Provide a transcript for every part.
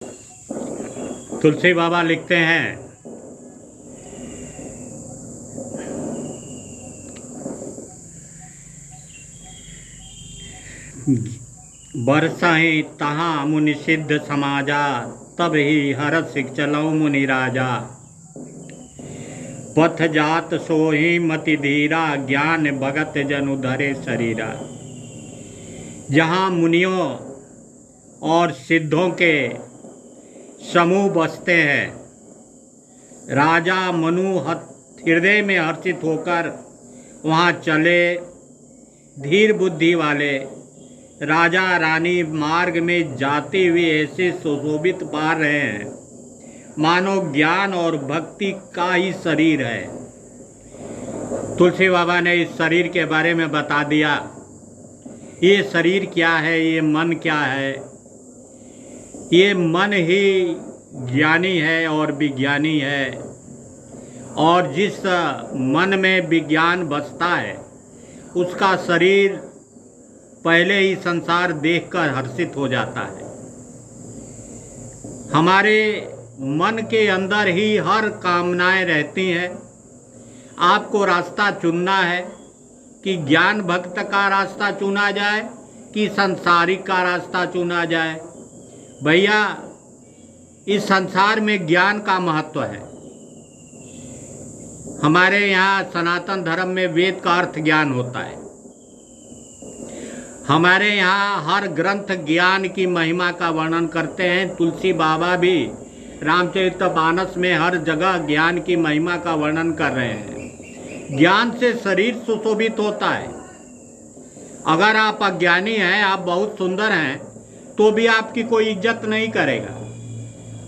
तुलसी बाबा लिखते हैं, बरसहि तहाँ मुनि सिद्ध समाजा, तब ही हरसिक चलऊ मुनि राजा। पथ जात सोहि मति धीरा, ज्ञान भगत जनु धरे शरीरा। जहाँ मुनियों और सिद्धों के समूह बसते हैं, राजा मनु हृदय में हर्षित होकर वहाँ चले। धीर बुद्धि वाले राजा रानी मार्ग में जाते हुए ऐसे सुशोभित पा रहे हैं मानो ज्ञान और भक्ति का ही शरीर है। तुलसी बाबा ने इस शरीर के बारे में बता दिया। ये शरीर क्या है, ये मन क्या है। ये मन ही ज्ञानी है और विज्ञानी है, और जिस मन में विज्ञान बसता है उसका शरीर पहले ही संसार देखकर हर्षित हो जाता है। हमारे मन के अंदर ही हर कामनाएं रहती हैं। आपको रास्ता चुनना है कि ज्ञान भक्त का रास्ता चुना जाए कि संसारिक का रास्ता चुना जाए। भैया, इस संसार में ज्ञान का महत्व है। हमारे यहाँ सनातन धर्म में वेद का अर्थ ज्ञान होता है। हमारे यहाँ हर ग्रंथ ज्ञान की महिमा का वर्णन करते हैं। तुलसी बाबा भी रामचरितमानस में हर जगह ज्ञान की महिमा का वर्णन कर रहे हैं। ज्ञान से शरीर सुशोभित होता है। अगर आप अज्ञानी हैं, आप बहुत सुंदर हैं, तो भी आपकी कोई इज्जत नहीं करेगा।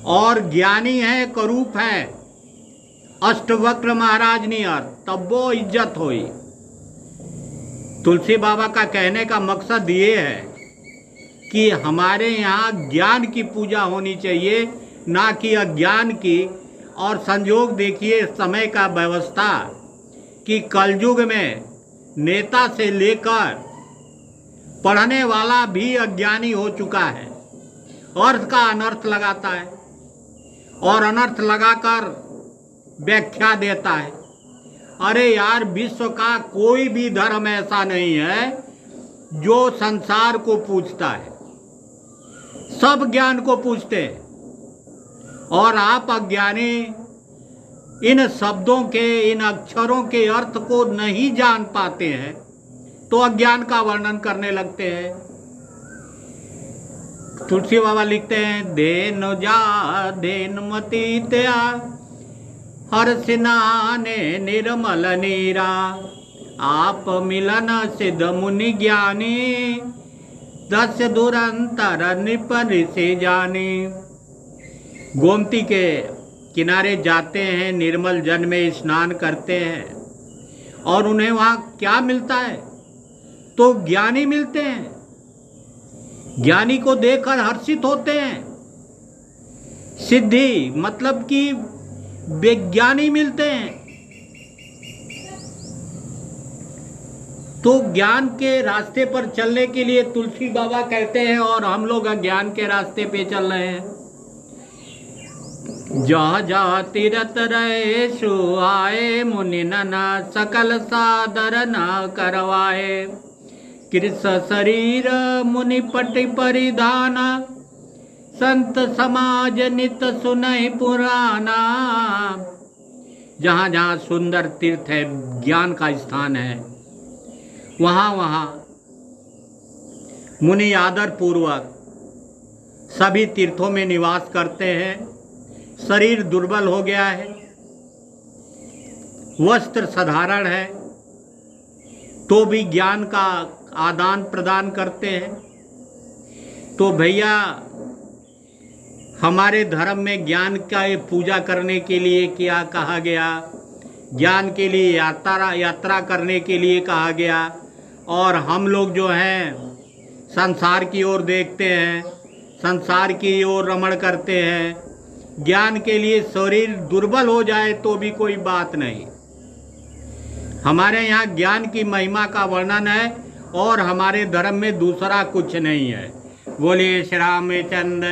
और ज्ञानी है, करूप है, अष्टवक्र महाराज नियर, तब वो इज्जत हुई। तुलसी बाबा का कहने का मकसद ये है कि हमारे यहाँ ज्ञान की पूजा होनी चाहिए, ना कि अज्ञान की। और संयोग देखिए समय का व्यवस्था कि कलयुग में नेता से लेकर पढ़ने वाला भी अज्ञानी हो चुका है। अर्थ का अनर्थ लगाता है और अनर्थ लगाकर व्याख्या देता है। अरे यार, विश्व का कोई भी धर्म ऐसा नहीं है जो संसार को पूजता है। सब ज्ञान को पूजते हैं, और आप अज्ञानी इन शब्दों के, इन अक्षरों के अर्थ को नहीं जान पाते हैं तो अज्ञान का वर्णन करने लगते हैं। तुलसी बाबा लिखते हैं, देन जा देन मति त्या, हर सिनाने निर्मल नीरा, आप मिलन सिद्ध मुनि ज्ञानी, दस दुरंतर निपन से जानी। गोमती के किनारे जाते हैं, निर्मल जल में स्नान करते हैं, और उन्हें वहाँ क्या मिलता है? तो ज्ञानी मिलते हैं। ज्ञानी को देखकर हर्षित होते हैं। सिद्धि मतलब कि विज्ञानी मिलते हैं। तो ज्ञान के रास्ते पर चलने के लिए तुलसी बाबा कहते हैं, और हम लोग अज्ञान के रास्ते पे चल रहे हैं। जह जह तीरथ रहे सु आए, मुनि नना सकल सादर न करवाए। कृष शरीर मुनि पटि परिधाना, संत समाज नित सुनहि पुराना। जहाँ जहाँ सुंदर तीर्थ है, ज्ञान का स्थान है, वहाँ वहाँ मुनि आदर पूर्वक सभी तीर्थों में निवास करते हैं। शरीर दुर्बल हो गया है, वस्त्र साधारण है, तो भी ज्ञान का आदान प्रदान करते हैं। तो भैया, हमारे धर्म में ज्ञान का पूजा करने के लिए क्या कहा गया? ज्ञान के लिए यात्रा करने के लिए कहा गया। और हम लोग जो हैं संसार की ओर देखते हैं, संसार की ओर रमण करते हैं। ज्ञान के लिए शरीर दुर्बल हो जाए तो भी कोई बात नहीं। हमारे यहाँ ज्ञान की महिमा का वर्णन है, और हमारे धर्म में दूसरा कुछ नहीं है। बोलिए श्री रामचंद्र।